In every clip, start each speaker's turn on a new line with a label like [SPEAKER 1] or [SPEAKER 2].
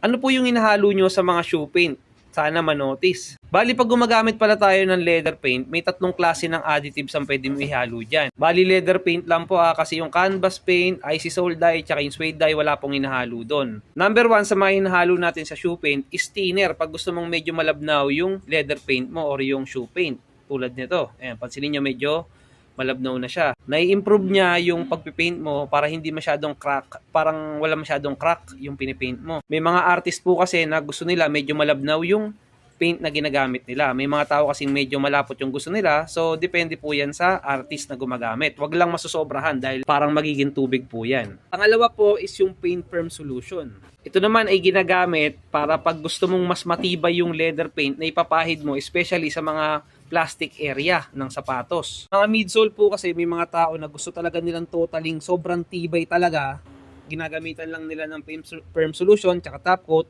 [SPEAKER 1] Ano po yung hinahalo nyo sa mga shoe paint? Sana manotice. Bali, pag gumagamit pala tayo ng leather paint, may tatlong klase ng additives ang pwede mo ihalo dyan. Bali, leather paint lang po kasi yung canvas paint, icy sole dye, tsaka yung suede dye, wala pong hinahalo doon. Number 1 sa mga hinahalo natin sa shoe paint is thinner. Pag gusto mong medyo malabnaw yung leather paint mo or yung shoe paint. Tulad nito. Ayan, pansinin nyo medyo malabnaw na siya. Nai-improve niya yung pagpipaint mo para hindi masyadong crack, parang wala masyadong crack yung pinipaint mo. May mga artist po kasi na gusto nila medyo malabnaw yung paint na ginagamit nila. May mga tao kasing medyo malapot yung gusto nila, so depende po yan sa artist na gumagamit. Wag lang masusobrahan dahil parang magiging tubig po yan. Pangalawa po is yung paint firm solution. Ito naman ay ginagamit para pag gusto mong mas matibay yung leather paint na ipapahid mo, especially sa mga plastic area ng sapatos. Mga midsole po kasi may mga tao na gusto talaga nilang totaling sobrang tibay talaga. Ginagamitan lang nila ng firm solution tsaka top coat.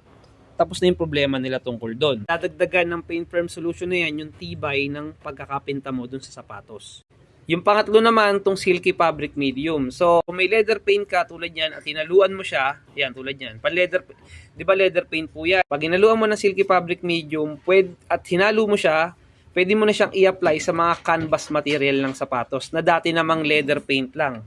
[SPEAKER 1] Tapos na yung problema nila tungkol doon. Dadagdagan ng paint firm solution na yan yung tibay ng pagkakapinta mo dun sa sapatos. Yung pangatlo naman, tong silky fabric medium. So, kung may leather paint ka tulad yan at hinaluan mo siya, yan tulad yan. Di ba leather paint po yan? Pag hinaluan mo ng silky fabric medium, at hinalo mo siya, pwede mo na siyang i-apply sa mga canvas material ng sapatos na dati namang leather paint lang.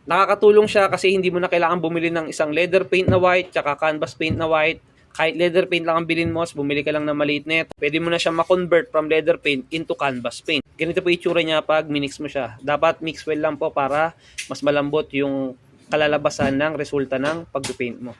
[SPEAKER 1] Nakakatulong siya kasi hindi mo na kailangan bumili ng isang leather paint na white tsaka canvas paint na white. Kahit leather paint lang ang bilhin mo, bumili ka lang ng maliit net, pwede mo na siya ma-convert from leather paint into canvas paint. Ganito po itsura niya pag minix mo siya. Dapat mix well lang po para mas malambot yung kalalabasan ng resulta ng pag-paint mo.